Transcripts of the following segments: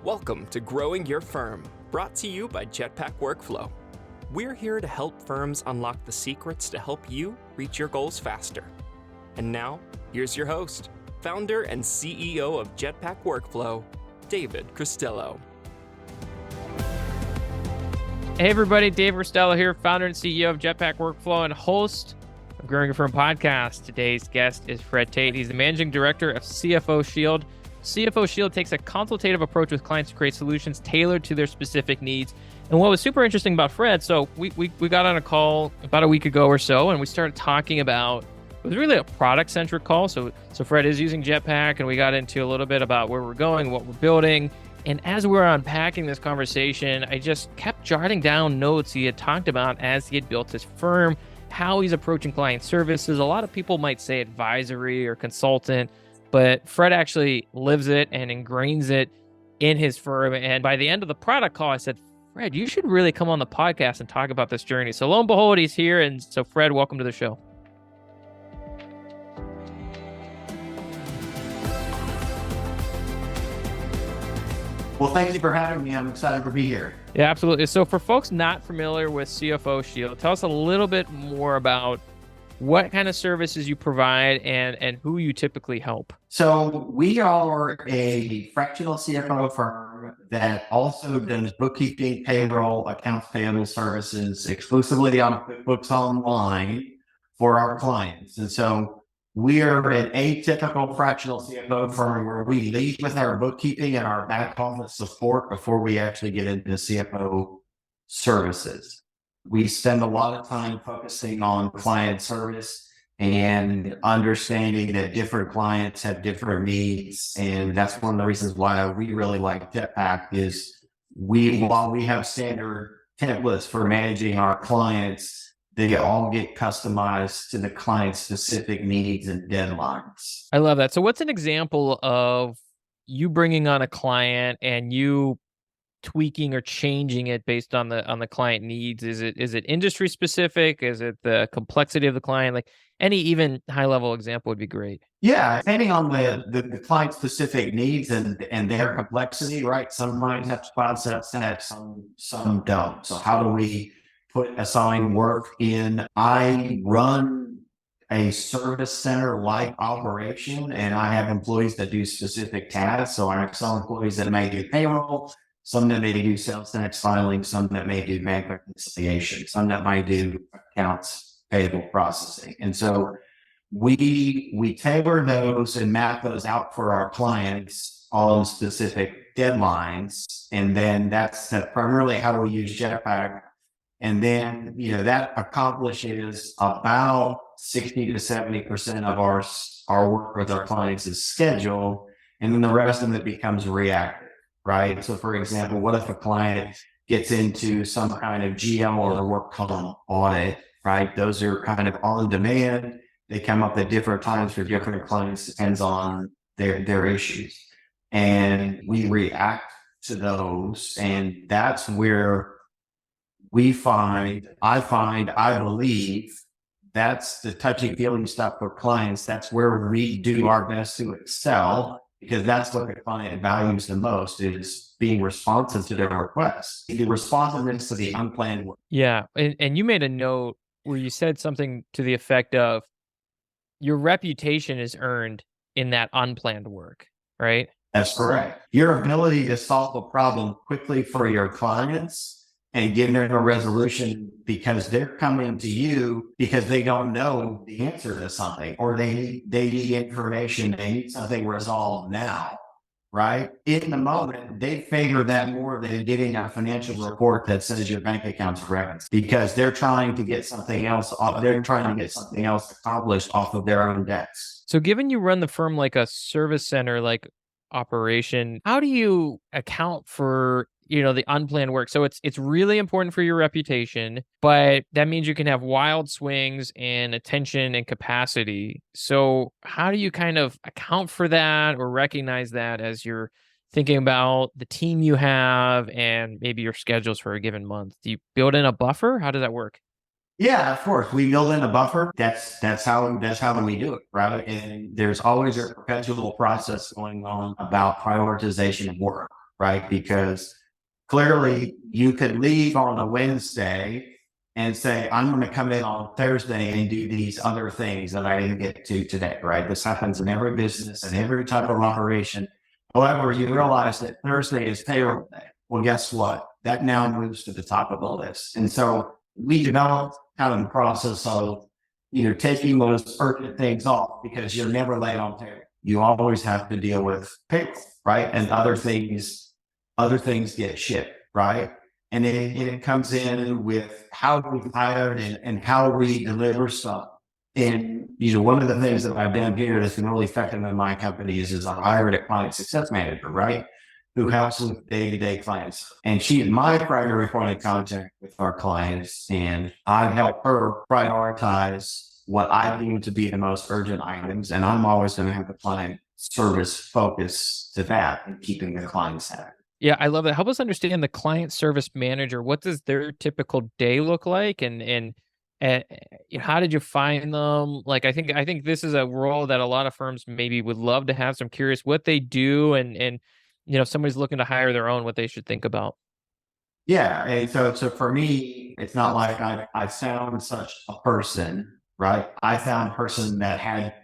Welcome to Growing Your Firm, brought to you by Jetpack Workflow. We're here to help firms unlock the secrets to help you reach your goals faster. And now, here's your host, founder and CEO of Jetpack Workflow, David Cristello. Hey everybody, David Cristello here, founder and CEO of Jetpack Workflow and host of Growing Your Firm podcast. Today's guest is Fred Tate. He's the managing director of CFO Shield. CFO Shield takes a consultative approach with clients to create solutions tailored to their specific needs. And what was super interesting about Fred, so we got on a call about a week ago or so, and we started talking about, it was really a product-centric call. So Fred is using Jetpack, and we got into a little bit about where we're going, what we're building. And as we were unpacking this conversation, I just kept jotting down notes he had talked about as he had built his firm, how he's approaching client services. A lot of people might say advisory or consultant, but Fred actually lives it and ingrains it in his firm. And by the end of the product call, I said, Fred, you should really come on the podcast and talk about this journey. So lo and behold, he's here. And so Fred, welcome to the show. Well, thank you for having me. I'm excited to be here. Yeah, absolutely. So for folks not familiar with CFO Shield, tell us a little bit more about what kind of services you provide and who you typically help. So we are a fractional CFO firm that also does bookkeeping, payroll, accounts payable services exclusively on QuickBooks Online for our clients. And so we are an atypical fractional CFO firm where we lead with our bookkeeping and our back office support before we actually get into CFO services. We spend a lot of time focusing on client service and understanding that different clients have different needs. And that's one of the reasons why we really like Jetpack is while we have standard templates for managing our clients, they all get customized to the client's specific needs and deadlines. I love that. So what's an example of you bringing on a client and you tweaking or changing it based on the client needs? Is it industry specific? Is it the complexity of the client? Like any even high level example would be great. Yeah, depending on the client specific needs and their complexity, right? Some clients have concepts that some don't. So how do we assign work in? I run a service center like operation, and I have employees that do specific tasks. So I have some employees that may do payroll, some that may do sales tax filing, some that may do bank reconciliation, some that might do accounts payable processing. And so we tailor those and map those out for our clients on specific deadlines. And then that's primarily how we use Jetpack. And then, that accomplishes about 60 to 70% of our work with our clients is scheduled. And then the rest of it becomes reactive, right? So for example, what if a client gets into some kind of GL or work comp audit, right? Those are kind of on demand. They come up at different times for different clients, depends on their issues. And we react to those. And that's where I believe that's the touchy-feely stuff for clients. That's where we do our best to excel, because that's what the client values the most, is being responsive to their requests. The responsiveness to the unplanned work. Yeah. And you made a note where you said something to the effect of your reputation is earned in that unplanned work, right? That's correct. Your ability to solve a problem quickly for your clients and give them a resolution because they're coming to you because they don't know the answer to something, or they need information, they need something resolved now, right? In the moment, they favor that more than getting a financial report that says your bank account's reconciled, because they're trying to get something else accomplished off of their own debts. So given you run the firm like a service center, like operation, how do you account for the unplanned work? So it's really important for your reputation, but that means you can have wild swings in attention and capacity. So how do you kind of account for that or recognize that as you're thinking about the team you have and maybe your schedules for a given month? Do you build in a buffer? How does that work? Yeah, of course. We build in a buffer. That's how we do it, right? And there's always a perpetual process going on about prioritization of work, right? Because clearly you could leave on a Wednesday and say, I'm going to come in on Thursday and do these other things that I didn't get to today, right? This happens in every business and every type of operation. However, you realize that Thursday is payroll day. Well, guess what? That now moves to the top of the list. And so we developed kind of the process of, taking those urgent things off because you're never late on payroll. You always have to deal with payroll, right? And other things get shipped, right? And it comes in with how we hired and how we deliver stuff. And, one of the things that I've done here that's been really effective in my company is I hired a client success manager, right? Who helps with day-to-day clients. And she is my primary point of contact with our clients. And I help her prioritize what I deem to be the most urgent items. And I'm always going to have the client service focus to that and keeping the clients happy. Yeah, I love that. Help us understand the client service manager. What does their typical day look like, and how did you find them? Like, I think this is a role that a lot of firms maybe would love to have. So I'm curious what they do, and if somebody's looking to hire their own, what they should think about. Yeah, and so for me, it's not like I found such a person, right? I found a person that had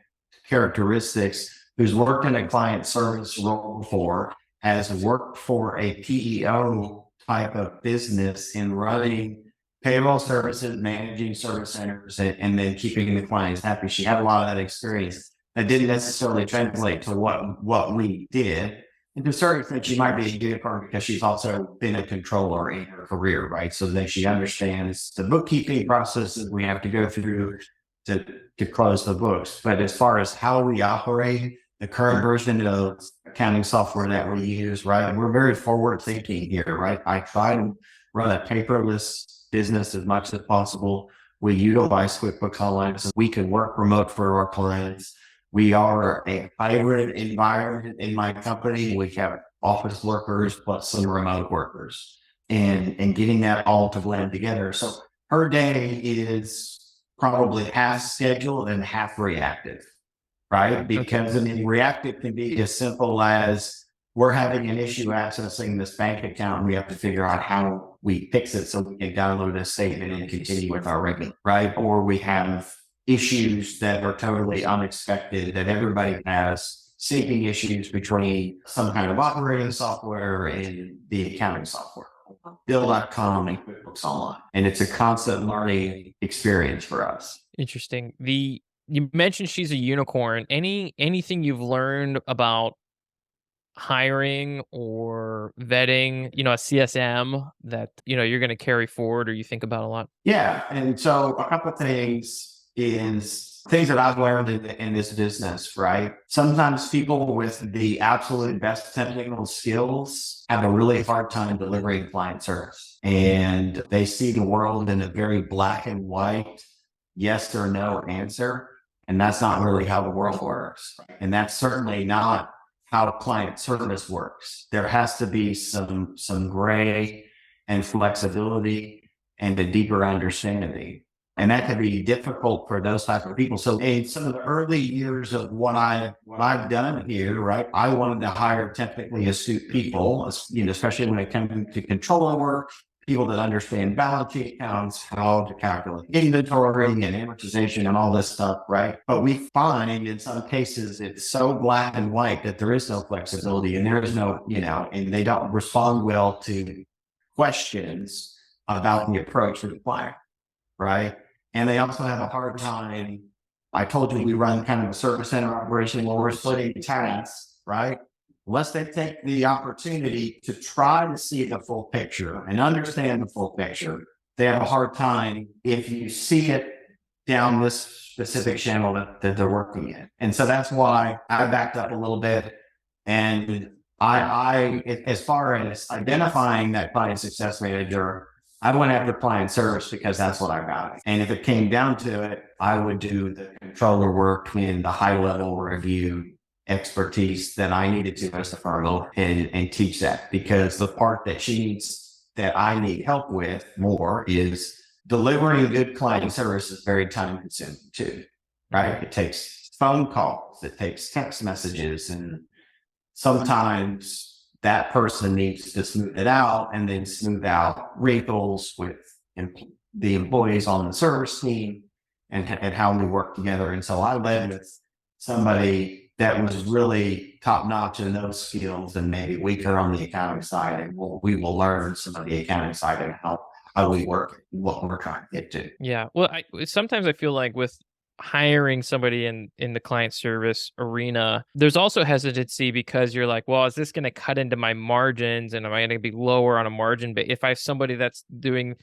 characteristics, who's worked in a client service role before, has worked for a PEO type of business in running payroll services, managing service centers, and then keeping the clients happy. She had a lot of that experience that didn't necessarily translate to what we did. And to a certain extent, she might be a good firm because she's also been a controller in her career, right? So that she understands the bookkeeping processes we have to go through to close the books. But as far as how we operate, the current version of accounting software that we use, right? We're very forward thinking here, right? I try to run a paperless business as much as possible. We utilize QuickBooks Online so we can work remote for our clients. We are a hybrid environment in my company. We have office workers plus some remote workers, and getting that all to blend together. So her day is probably half scheduled and half reactive, right? Because reactive can be as simple as we're having an issue accessing this bank account. We have to figure out how we fix it so we can download a statement and continue with our regular, right? Or we have issues that are totally unexpected that everybody has, syncing issues between some kind of operating software and the accounting software, Bill.com and QuickBooks Online. And it's a constant learning experience for us. Interesting. You mentioned she's a unicorn. Anything you've learned about hiring or vetting, a CSM that, you're going to carry forward or you think about a lot? Yeah. And so a couple of things that I've learned in this business, right? Sometimes people with the absolute best technical skills have a really hard time delivering client service. And they see the world in a very black and white, yes or no answer. And that's not really how the world works. And that's certainly not how client service works. There has to be some gray and flexibility and a deeper understanding. And that can be difficult for those type of people. So in some of the early years of what I've done here, right, I wanted to hire technically astute people, especially when it comes to controller work, people that understand balance sheet accounts, how to calculate inventory and amortization and all this stuff, right? But we find in some cases it's so black and white that there is no flexibility and there is no, and they don't respond well to questions about the approach to the client, right? And they also have a hard time. I told you we run kind of a service center operation where we're splitting tasks, right? Unless they take the opportunity to try to see the full picture and understand the full picture, they have a hard time if you see it down this specific channel that they're working in. And so that's why I backed up a little bit. And I as far as identifying that client success manager, I went after client service because that's what I got. And if it came down to it, I would do the controller work in the high level review expertise that I needed to as the firm and teach that, because the part that I need help with more is delivering good client service is very time consuming too, right? It takes phone calls, it takes text messages, and sometimes that person needs to smooth it out and then smooth out wrinkles with the employees on the service team and how we work together. And so I led with somebody that was really top notch in those skills and maybe weaker on the accounting side. And we will learn some of the accounting side and how we work, what we're trying to get to. Yeah. Well, sometimes I feel like with hiring somebody in the client service arena, there's also hesitancy because you're like, well, is this going to cut into my margins and am I going to be lower on a margin? But if I have somebody that's doing,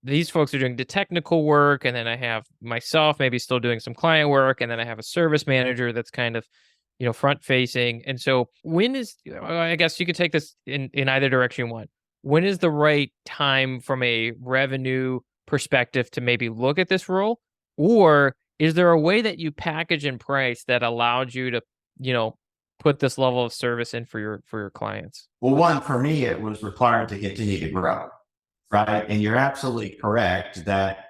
these folks are doing the technical work, and then I have myself maybe still doing some client work, and then I have a service manager that's kind of, front facing. And so I guess you could take this in either direction you want. When is the right time from a revenue perspective to maybe look at this role? Or is there a way that you package and price that allowed you to, put this level of service in for your clients? Well, one, for me, it was required to continue to grow, right? And you're absolutely correct that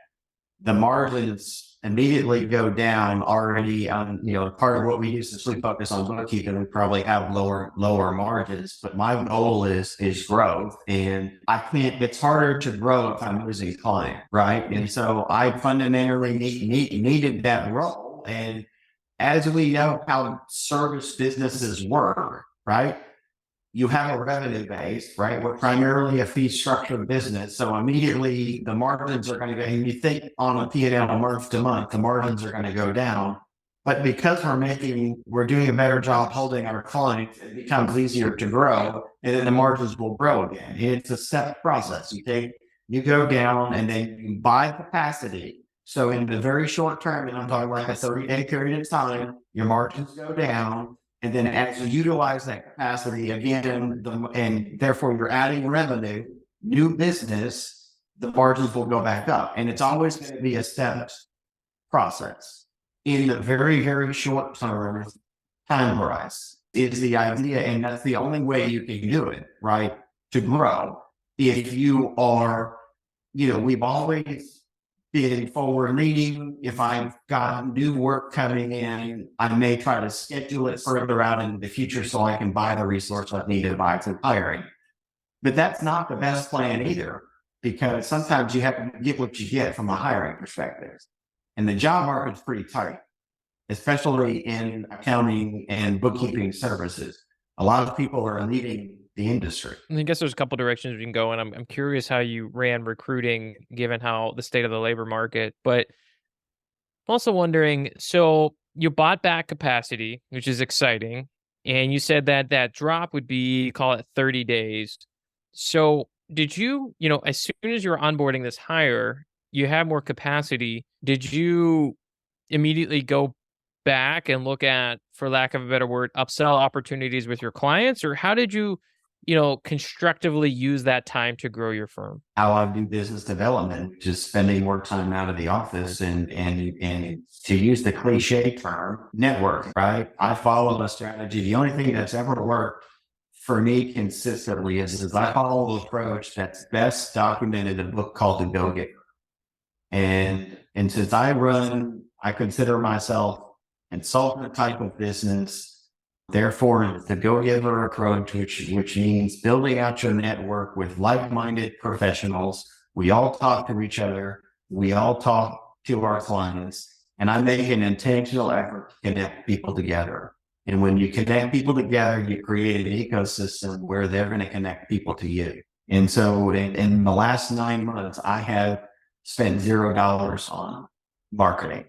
the margins immediately go down already on, part of what we use to focus on bookkeeping, we probably have lower margins, but my goal is growth. And it's harder to grow if I'm losing client, right? And so I fundamentally needed that role. And as we know how service businesses work, right? You have a revenue base, right? We're primarily a fee structured business. So immediately the margins are going to go, and you think on a P&L month to month, the margins are going to go down. But because we're doing a better job holding our clients, it becomes easier to grow, and then the margins will grow again. It's a step process. You go down and then you buy capacity. So in the very short term, and I'm talking like a 30-day period of time, your margins go down. And then as you utilize that capacity again, and therefore you're adding revenue, new business, the margins will go back up. And it's always going to be a stepped process. In the very, very short term time horizon is the idea, and that's the only way you can do it, right? To grow. If you are, we've always been forward leading. If I've got new work coming in, I may try to schedule it further out into the future so I can buy the resource I need to buy through hiring. But that's not the best plan either, because sometimes you have to get what you get from a hiring perspective. And the job market's pretty tight, especially in accounting and bookkeeping services. A lot of people are leaving the industry. I guess there's a couple directions we can go, and I'm curious how you ran recruiting given how the state of the labor market. But I'm also wondering, so you bought back capacity, which is exciting, and you said that drop would be, call it 30 days. So did you, as soon as you were onboarding this hire, you have more capacity, did you immediately go back and look at, for lack of a better word, upsell opportunities with your clients? Or how did you, constructively use that time to grow your firm? How I do business development, just spending more time out of the office and to use the cliche term, network, right? I follow a strategy. The only thing that's ever worked for me consistently is I follow the approach that's best documented in a book called The Go-Giver. And since I consider myself a consultant type of business. Therefore, the go-giver approach, which means building out your network with like-minded professionals. We all talk to each other. We all talk to our clients. And I make an intentional effort to connect people together. And when you connect people together, you create an ecosystem where they're going to connect people to you. And so in the last 9 months, I have spent $0 on marketing.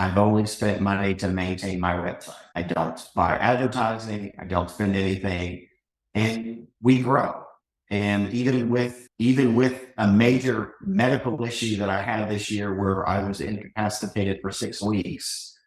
I've only spent money to maintain my website. I don't buy advertising. I don't spend anything. And we grow. And even with a major medical issue that I had this year where I was incapacitated for 6 weeks,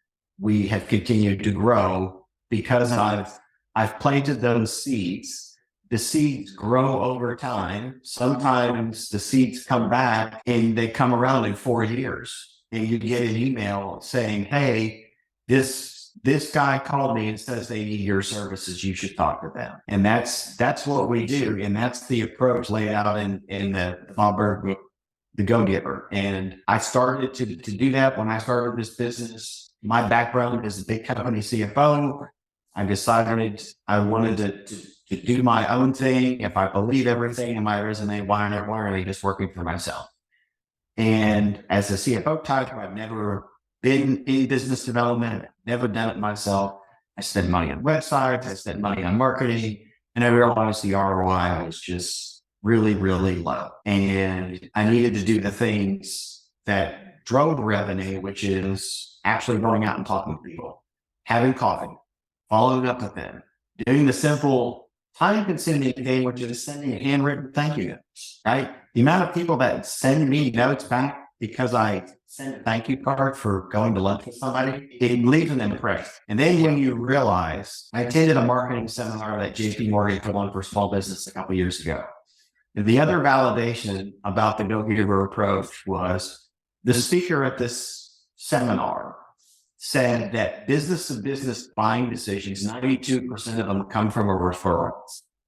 we have continued to grow because I've planted those seeds. The seeds grow over time. Sometimes the seeds come back and they come around in 4 years. And you get an email saying, hey, this guy called me and says they need your services. You should talk to them. And that's what we do. And that's the approach laid out in the Vahlberg book, The Go-Giver. And I started to do that when I started this business. My background is a big company CFO. I decided I wanted to to do my own thing. If I believe everything in my resume, why aren't I just working for myself? And as a CFO type, I've never been in business development, never done it myself. I spent money on websites, I spent money on marketing, and I realized the ROI was just really, really low. And I needed to do the things that drove revenue, which is actually going out and talking to people, having coffee, following up with them, doing the simple time-consuming thing, which is sending a handwritten thank you notes, right? The amount of people that send me notes back because I sent a thank you card for going to lunch with somebody, it leaves an impression. And then when you realize, I attended a marketing seminar that JP Morgan put on for small business a couple of years ago. And the other validation about the go-giver approach was the speaker at this seminar said that business-to-business buying decisions, 92% of them come from a referral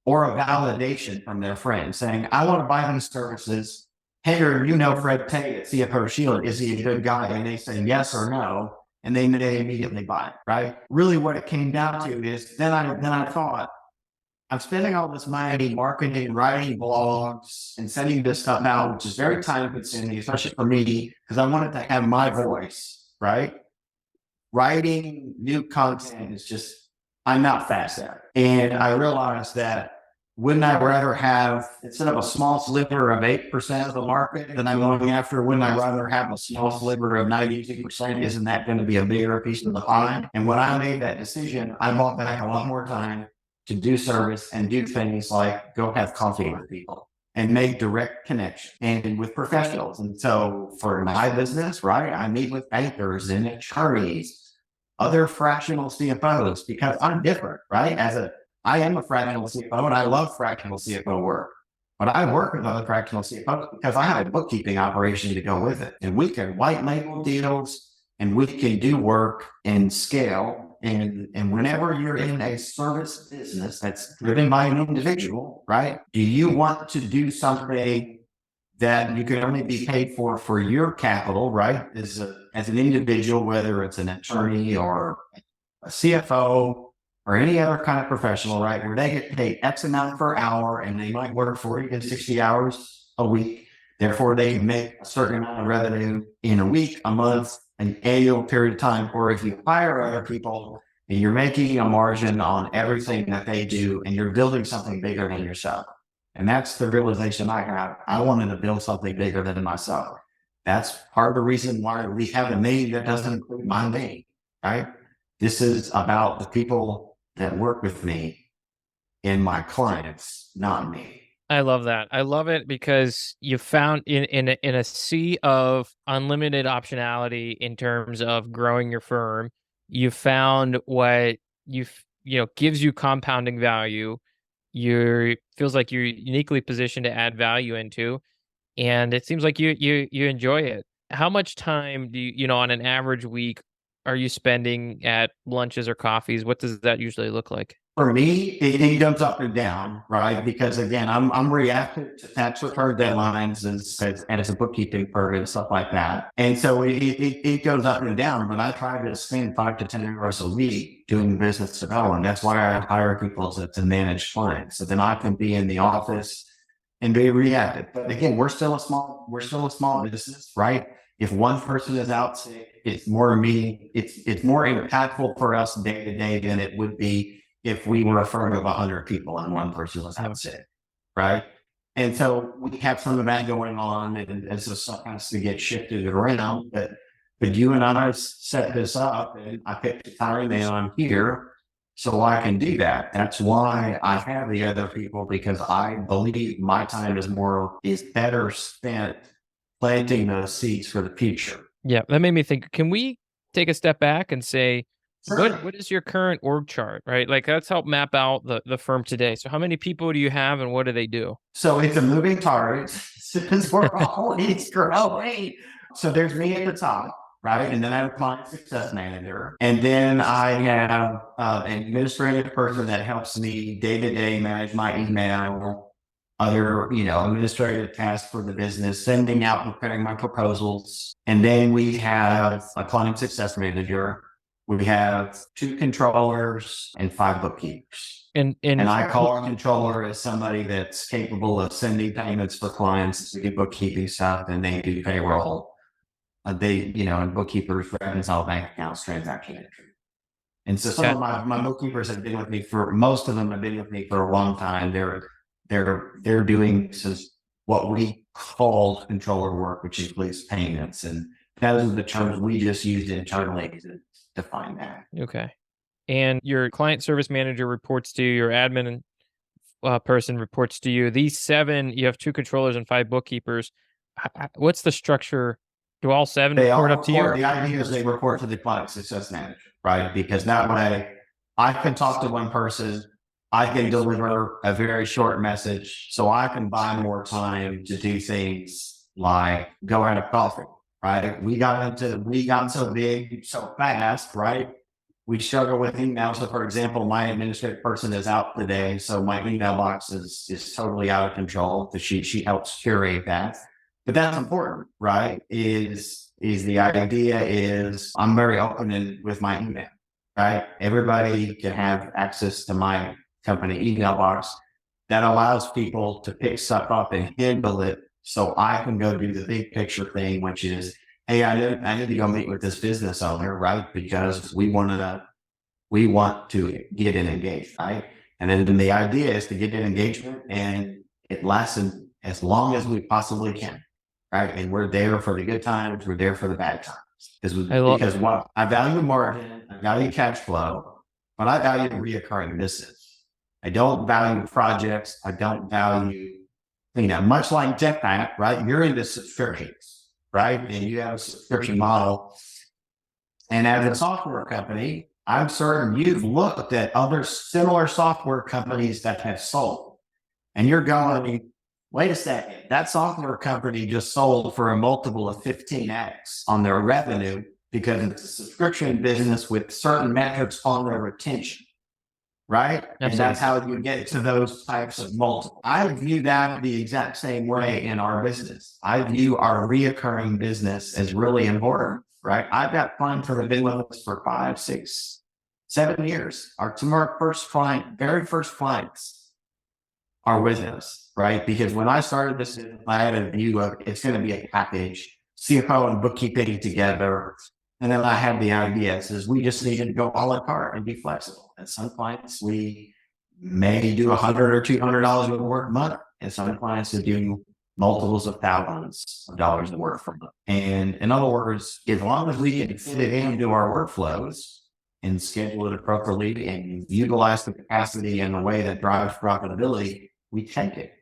or a validation from their friend saying, I want to buy these services. Hey, you know Fred Tate at CFO Shield, is he a good guy? And they say yes or no, and they immediately buy it, right? Really what it came down to is then I thought, I'm spending all this money marketing, writing blogs, and sending this stuff out, which is very time consuming, especially for me, because I wanted to have my voice, right? Writing new content is just, I'm not fast at it. And I realized that wouldn't I rather have, instead of a small sliver of 8% of the market that I'm going after, wouldn't I rather have a small sliver of 92%? Isn't that going to be a bigger piece of the pie? And when I made that decision, I bought back a lot more time to do service and do things like go have coffee with people and make direct connection and with professionals. And so for my business, right, I meet with bankers and attorneys, other fractional CFOs, because I'm different, right? I am a fractional CFO and I love fractional CFO work, but I work with other fractional CFOs because I have a bookkeeping operation to go with it. And we can white label deals and we can do work and scale. And whenever you're in a service business that's driven by an individual, right? Do you want to do something that you can only be paid for your capital, right? As an individual, whether it's an attorney or a CFO or any other kind of professional, right? Where they get paid X amount per hour and they might work 40 to 60 hours a week. Therefore, they make a certain amount of revenue in a week, a month, an annual period of time. Or if you hire other people and you're making a margin on everything that they do and you're building something bigger than yourself. And that's the realization I have. I wanted to build something bigger than myself. That's part of the reason why we have a name that doesn't include my name, right? This is about the people that work with me and my clients, not me. I love that. I love it because you found in a sea of unlimited optionality in terms of growing your firm, you found what gives you compounding value. Feels like you're uniquely positioned to add value into, and it seems like you enjoy it. How much time do you on an average week are you spending at lunches or coffees? What does that usually look like? For me, it goes up and down, right? Because again, I'm reactive to tax return deadlines and as a bookkeeping firm and stuff like that. And so it goes up and down, but I try to spend 5 to 10 hours a week doing business development. That's why I hire people to manage clients. So then I can be in the office and be reactive. But again, we're still a small business, right? If one person is out sick, it's more impactful for us day to day than it would be if we were a firm of 100 people and one person was out sick, right? And so we have some of that going on, and so stuff has to get shifted around. But you and I set this up, and I picked the time, and I'm here, so I can do that. That's why I have the other people, because I believe my time is better spent planting those seeds for the future. Yeah, that made me think. Can we take a step back and say, Sure. what is your current org chart, right? Like, let's help map out the firm today. So how many people do you have and what do they do? So it's a moving target since we're always growing. So there's me at the top, right? And then I have a client success manager. And then I have an administrative person that helps me day to day manage my email, other, administrative tasks for the business, sending out and preparing my proposals. And then we have a client success manager. We have 2 controllers and 5 bookkeepers. And I call a controller as somebody that's capable of sending payments for clients to do bookkeeping stuff, and they do payroll. And bookkeepers reconcile bank accounts, transaction entry. And so some of my bookkeepers have been with me most of them have been with me for a long time. They're doing what we call controller work, which includes payments. And those are the terms we just used internally to define that. Okay. And your client service manager reports to you, your admin person reports to you. These 7, you have 2 controllers and 5 bookkeepers. What's the structure? Do all 7 report up to you? The idea is they report to the client success manager, right? Because that way I can talk to one person, I can deliver a very short message, so I can buy more time to do things like go out of coffee, right? We got so big so fast, right? We struggle with email. So, for example, my administrative person is out today, so my email box is totally out of control. She helps curate that, but that's important, right? Is the idea is I'm very open with my email, right? Everybody can have access to my company email box. That allows people to pick stuff up and handle it, so I can go do the big picture thing, which is, hey, I need to go meet with this business owner, right? Because we want to get an engaged, right? And then the idea is to get an engagement, and it lasts as long as we possibly can, right? And we're there for the good times, we're there for the bad times. Because what I value margin, I value cash flow, but I value reoccurring business. I don't value projects. I don't value, much like Jetpack, right? You're into subscriptions, right? And you have a subscription model. And as a software company, I'm certain you've looked at other similar software companies that have sold. And you're going, wait a second, that software company just sold for a multiple of 15x on their revenue because it's a subscription business with certain metrics on their retention. Right? Absolutely. And that's how you get to those types of multiples. I view that the exact same way in our business. I view our reoccurring business as really important, right? I've got clients that have been with us for 5, 6, 7 years. Some of our very first clients are with us, right? Because when I started this, I had a view of it's going to be a package, CFO and bookkeeping together. And then I had the idea, says we just needed to go a la carte and be flexible. And some clients, we may do $100 or $200 of work a month. And some clients are doing multiples of thousands of dollars of work for month. And in other words, as long as we can fit it into our workflows and schedule it appropriately and utilize the capacity in a way that drives profitability, we take it.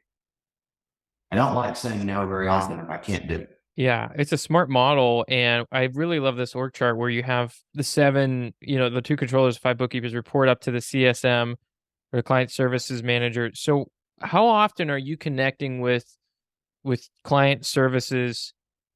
I don't like saying no very often if I can't do it. Yeah, it's a smart model, and I really love this org chart where you have the 7, the 2 controllers, 5 bookkeepers report up to the CSM or the client services manager. So how often are you connecting with client services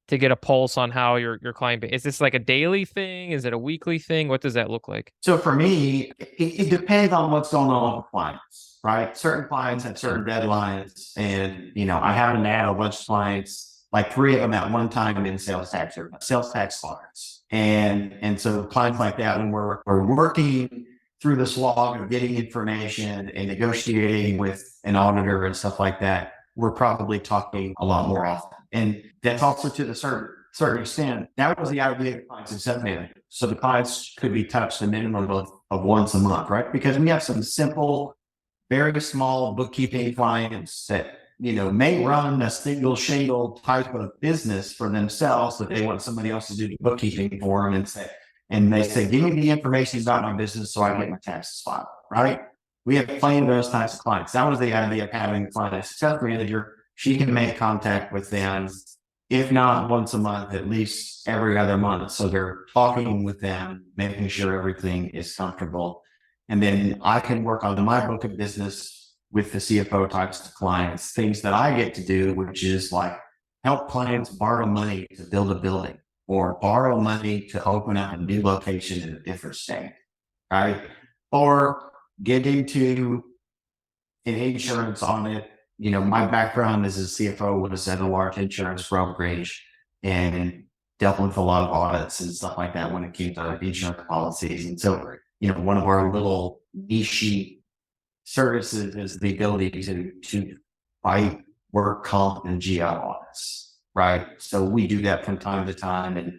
to get a pulse on how your client base? Is this like a daily thing? Is it a weekly thing? What does that look like? So for me, it depends on what's going on with clients, right? Certain clients have certain deadlines, and I happen to have a bunch of clients, like 3 of them at one time in sales tax clients. And so clients like that, when we're working through the slog of getting information and negotiating with an auditor and stuff like that, we're probably talking a lot more often. And that's also to the certain extent, that was the idea of client success manager. So the clients could be touched a minimum of once a month, right? Because we have some simple, very small bookkeeping clients that may run a single shingle type of business for themselves, but they want somebody else to do the bookkeeping for them, and they say, give me the information about my business so I get my taxes filed, right? We have plenty of those types of clients. That was the idea of having a client success manager. She can make contact with them, if not once a month, at least every other month. So they're talking with them, making sure everything is comfortable. And then I can work on my book of business with the CFO types of clients, things that I get to do, which is like help clients borrow money to build a building or borrow money to open up a new location in a different state, right? Or get into an insurance on it. My background as a CFO was at a large insurance brokerage, and dealt with a lot of audits and stuff like that when it came to insurance policies. And so, one of our little niche services is the ability to fight work comp and GL audits, right? So we do that from time to time, and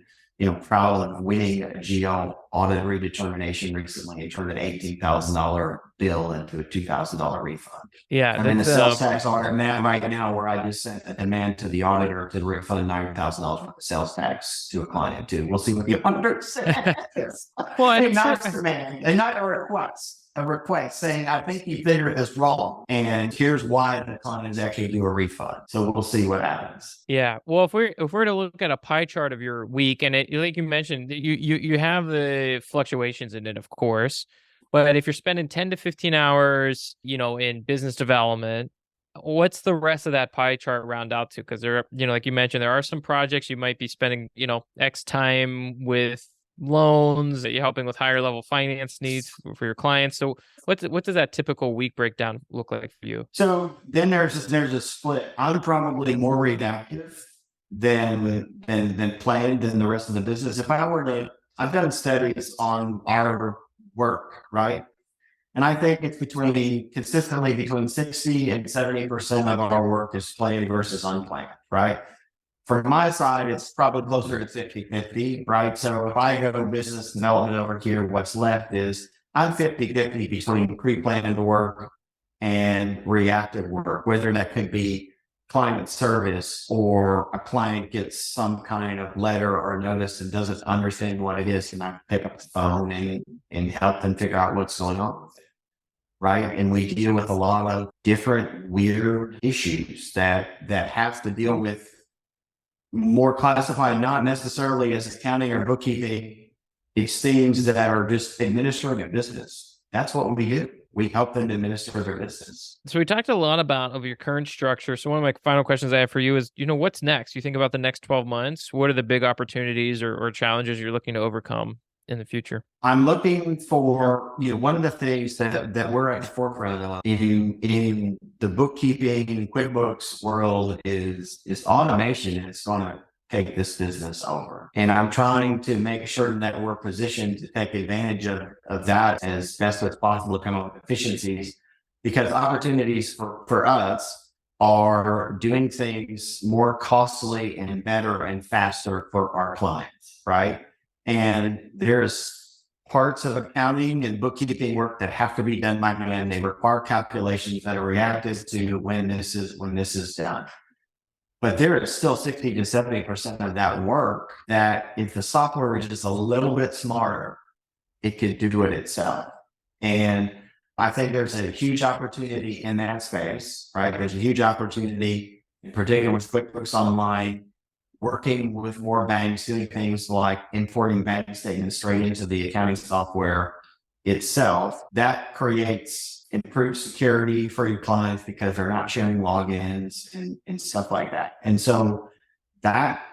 proud of winning a GL audit redetermination recently. It turned an $18,000 bill into a $2,000 refund. Yeah, I'm in the sales tax audit right now, where I just sent a demand to the auditor to refund $9,000 worth of sales tax to a client too. We'll see what the auditor says. Well, and not a request saying, I think you figured this wrong, and here's why the client is actually do a refund. So we'll see what happens. Yeah. Well, if we're to look at a pie chart of your week, and it, like you mentioned, you have the fluctuations in it, of course, but if you're spending 10 to 15 hours, in business development, what's the rest of that pie chart round out to? Because there, like you mentioned, there are some projects you might be spending, X time with loans, that you're helping with higher level finance needs for your clients. So what does that typical week breakdown look like for you? So then there's a split. I'm probably more reactive than planned than the rest of the business. If I were to, I've done studies on our work, right? And I think it's consistently between 60 and 70% of our work is planned versus unplanned, right? For my side, it's probably closer to 50-50, right? So if I go to business development over here, what's left is I'm 50-50 between pre-planned work and reactive work, whether that could be client service or a client gets some kind of letter or notice and doesn't understand what it is, and I pick up the phone and help them figure out what's going on with it, right? And we deal with a lot of different weird issues that have to deal with more classified, not necessarily as accounting or bookkeeping. It's things that are just administering a business. That's what we do. We help them administer their business. So we talked a lot of your current structure. So one of my final questions I have for you is, what's next? You think about the next 12 months. What are the big opportunities or challenges you're looking to overcome in the future? I'm looking for, one of the things that we're at the forefront of in the bookkeeping and QuickBooks world is automation. It's going to take this business over. And I'm trying to make sure that we're positioned to take advantage of that as best as possible to come up with efficiencies, because opportunities for us are doing things more costly and better and faster for our clients, right? And there's parts of accounting and bookkeeping work that have to be done by hand. They require calculations that are reactive to when this is done. But there is still 60 to 70% of that work that if the software is just a little bit smarter, it could do it itself. And I think there's a huge opportunity in that space, right? There's a huge opportunity, in particular with QuickBooks Online, working with more banks, doing things like importing bank statements straight into the accounting software itself. That creates improved security for your clients because they're not sharing logins and stuff like that. And so that,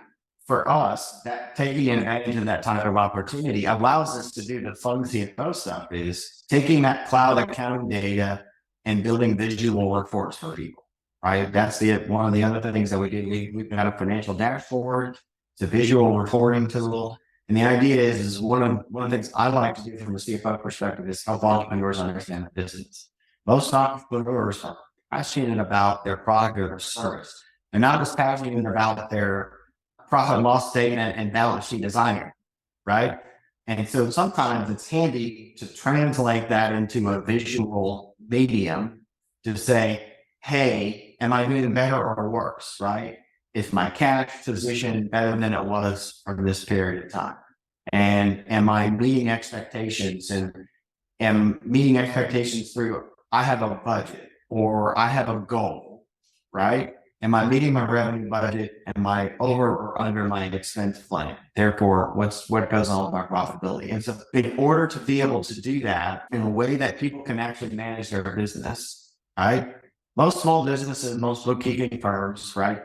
for us, that taking advantage of that type of opportunity allows us to do the fun CFO stuff, is taking that cloud accounting data and building visual reports for people. Right. That's one of the other things that we do. We've got a financial dashboard. It's a visual reporting tool. And the idea is one of the things I like to do from a CFO perspective is help entrepreneurs understand the business. Most entrepreneurs are passionate about their product or their service. They're not as passionate about their profit and loss statement and balance sheet design, right? And so sometimes it's handy to translate that into a visual medium to say, hey, am I doing better or worse, right? Is my cash position better than it was for this period of time? And am I meeting expectations? And am meeting expectations through, I have a budget or I have a goal, right? Am I meeting my revenue budget? Am I over or under my expense plan? Therefore, what goes on with our profitability? And so in order to be able to do that in a way that people can actually manage their business, right? Most small businesses, most bookkeeping firms, right?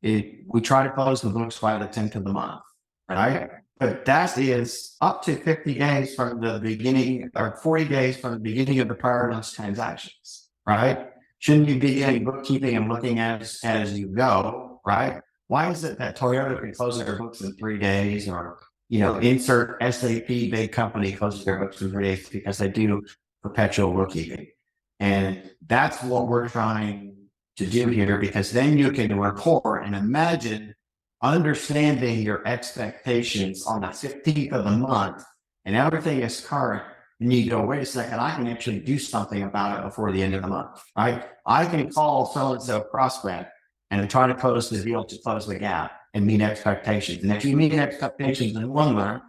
We try to close the books by the 10th of the month, right? But that is up to 50 days from the beginning, or 40 days from the beginning of the prior month's transactions, right? Shouldn't you be getting bookkeeping and looking at as you go, right? Why is it that Toyota can close their books in 3 days, or, insert SAP big company closes their books in 3 days? Because they do perpetual bookkeeping. And that's what we're trying to do here, because then you can report and imagine understanding your expectations on the 15th of the month and everything is current. And you go, wait a second, I can actually do something about it before the end of the month, right? I can call so-and-so prospect and try to close the deal to close the gap and meet expectations. And if you meet expectations in 1 month,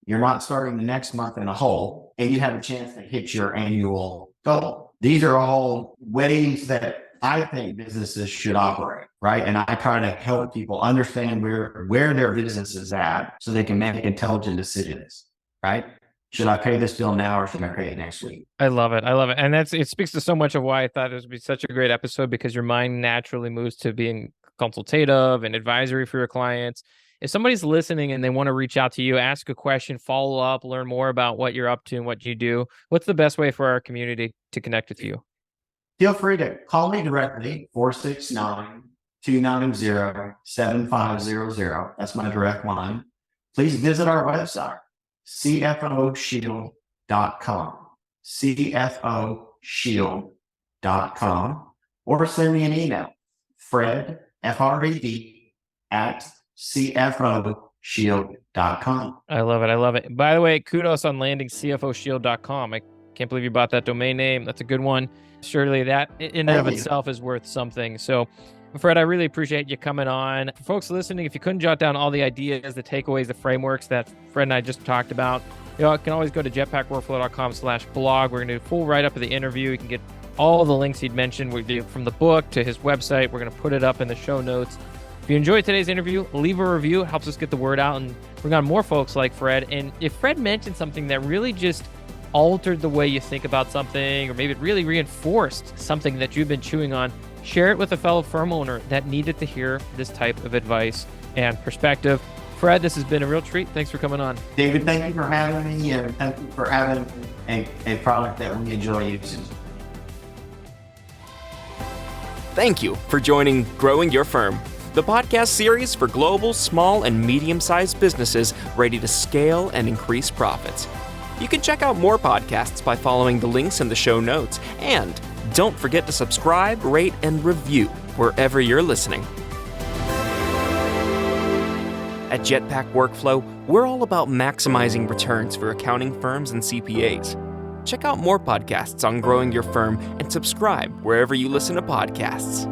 you're not starting the next month in a hole, and you have a chance to hit your annual goal. These are all ways that I think businesses should operate, right? And I try to help people understand where their business is at so they can make intelligent decisions, right? Should I pay this bill now or should I pay it next week? I love it. And it speaks to so much of why I thought it would be such a great episode, because your mind naturally moves to being consultative and advisory for your clients. If somebody's listening and they want to reach out to you, ask a question, follow up, learn more about what you're up to and what you do, what's the best way for our community to connect with you? Feel free to call me directly, 469-290-7500. That's my direct line. Please visit our website, CFOShield.com, CFOShield.com, or send me an email, Fred, F-R-E-D, at CFOShield.com. I love it. I love it. By the way, kudos on landing CFOShield.com. I can't believe you bought that domain name. That's a good one. Surely that in and of itself is worth something. So, Fred, I really appreciate you coming on. For folks listening, if you couldn't jot down all the ideas, the takeaways, the frameworks that Fred and I just talked about, you can always go to jetpackworkflow.com/blog. We're going to do a full write-up of the interview. You can get all the links he'd mentioned. We do from the book to his website. We're going to put it up in the show notes. If you enjoyed today's interview, leave a review. It helps us get the word out and bring on more folks like Fred. And if Fred mentioned something that really just altered the way you think about something, or maybe it really reinforced something that you've been chewing on, share it with a fellow firm owner that needed to hear this type of advice and perspective. Fred, this has been a real treat. Thanks for coming on. David, thank you for having me, and thank you for having a product that we enjoy using. Thank you for joining Growing Your Firm, the podcast series for global, small, and medium-sized businesses ready to scale and increase profits. You can check out more podcasts by following the links in the show notes. And don't forget to subscribe, rate, and review wherever you're listening. At Jetpack Workflow, we're all about maximizing returns for accounting firms and CPAs. Check out more podcasts on growing your firm and subscribe wherever you listen to podcasts.